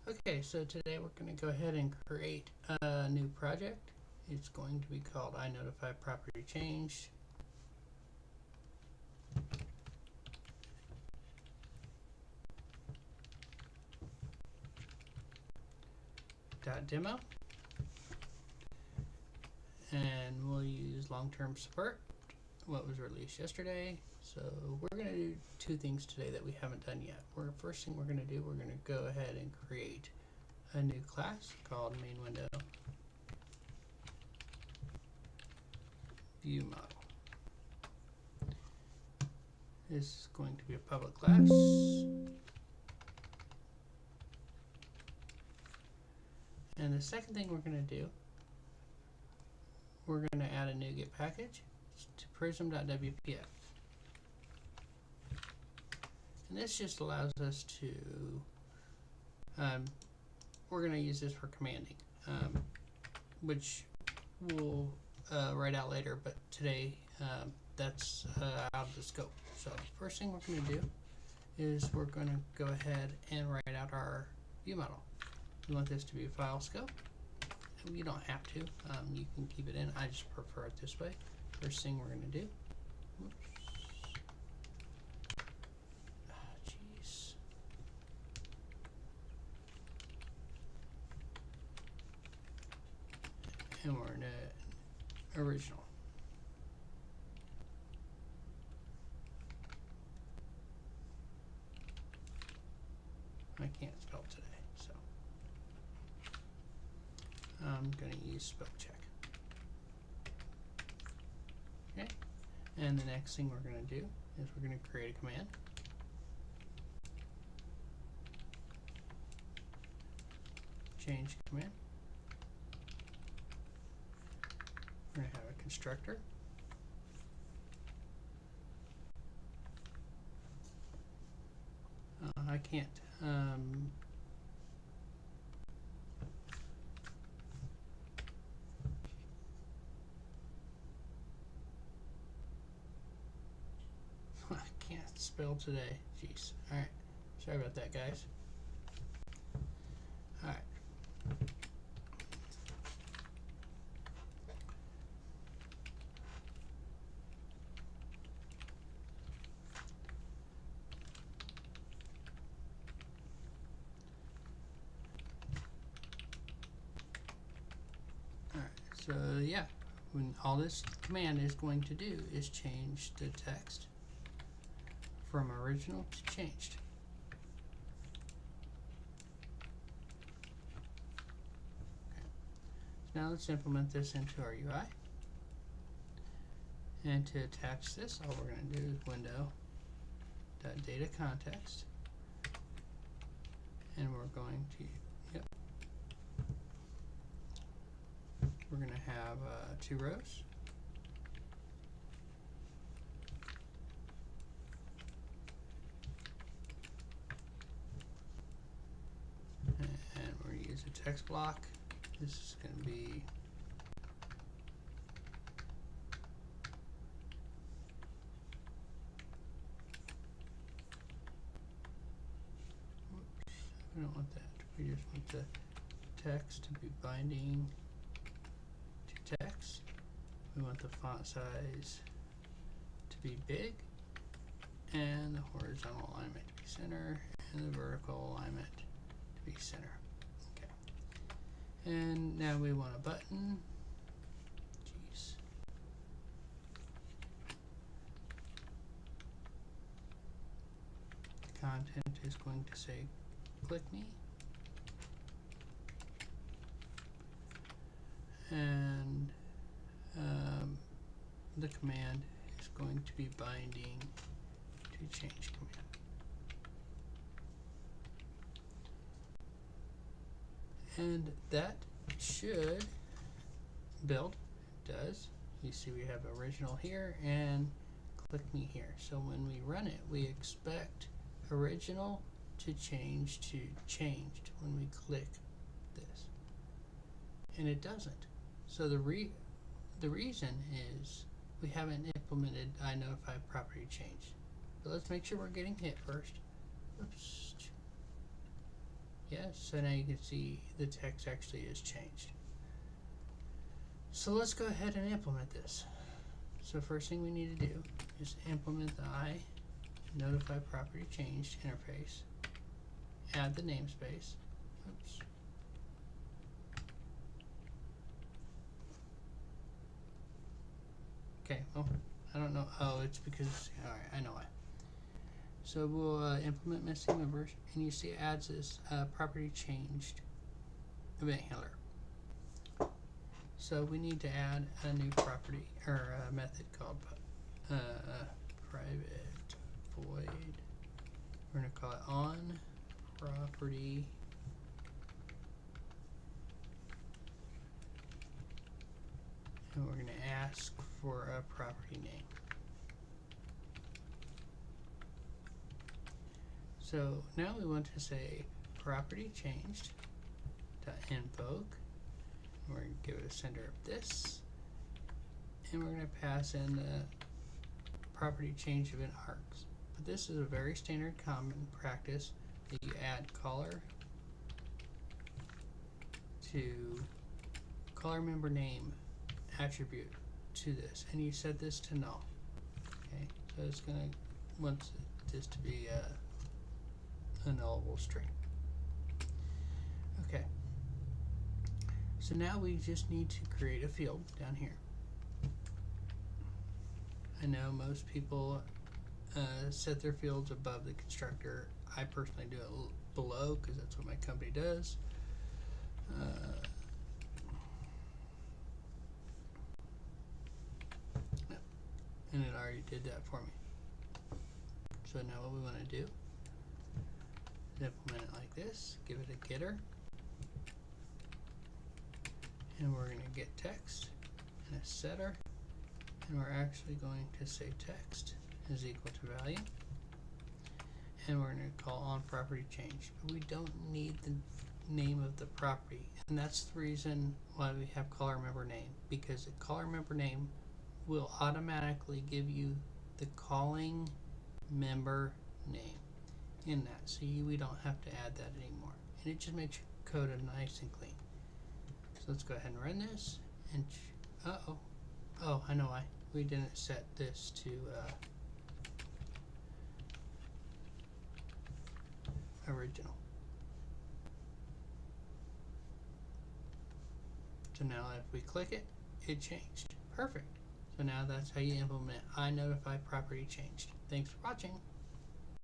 Okay, so today we're going to go ahead and create a new project. It's going to be called INotifyPropertyChanged. .demo, and we'll use long-term support, what was released yesterday. So we're going to do two things today that we haven't done yet. First thing we're going to do, we're going to go ahead and create a new class called main window ViewModel. This is going to be a public class. And the second thing we're going to do, we're going to add a NuGet package to prism.wpf. And this just allows us to, we're going to use this for commanding, which we'll write out later, but today that's out of the scope. So first thing we're going to do is we're going to go ahead and write out our view model. We want this to be a file scope. You don't have to. You can keep it in. I just prefer it this way. First thing we're going to do. Jeez. And we're in a original. I can't spell today, so I'm going to use spell check. Okay, and the next thing we're going to do is we're going to create a command. Change command. We're going to have a constructor. I can't. I can't spell today. Jeez. Alright. Sorry about that, guys. Alright. So yeah, when all this command is going to do is change the text from original to changed. Okay. So now let's implement this into our UI. And to attach this, all we're going to do is window.dataContext, and we're going to we're going to have 2 rows. And we're going to use a text block. This is going to be we don't want that. We just want the text to be binding to text. We want the font size to be big, and the horizontal alignment to be center, and the vertical alignment to be center. Okay. And now we want a button. Jeez. The content is going to say click me, and the command is going to be binding to change command. And that should build. It does. You see we have original here and click me here. So when we run it, we expect original to change to changed when we click this, and it doesn't. So the reason is we haven't implemented INotifyPropertyChanged. But let's make sure we're getting hit first. Oops. Yes, so now you can see the text actually is changed. So let's go ahead and implement this. So first thing we need to do is implement the INotifyPropertyChanged interface. Add the namespace. Oops. Okay, well, I don't know. Oh, it's because, alright, I know why. So we'll implement missing members, and you see it adds this property changed event handler. So we need to add a new property, or a method called private void. We're going to call it on property and we're going to ask for a property name. So now we want to say property changed to invoke. We're going to give it a sender of this, and we're going to pass in the property change event args. But this is a very standard common practice that you add caller to caller member name attribute to this, and you set this to null. Okay, so it's going to want this to be a nullable string. Okay, so now we just need to create a field down here. I know most people set their fields above the constructor. I personally do it below because that's what my company does. And it already did that for me. So now what we want to do is implement it like this, give it a getter, and we're going to get text and a setter, and we're actually going to say text is equal to value, and we're going to call on property change. But we don't need the name of the property, and that's the reason why we have caller member name, because the caller member name will automatically give you the calling member name in that, so we don't have to add that anymore, and it just makes your code nice and clean. So let's go ahead and run this, and oh, I know why we didn't set this to original. So now if we click it, it changed. Perfect. So now that's how you implement INotifyPropertyChanged. Thanks for watching.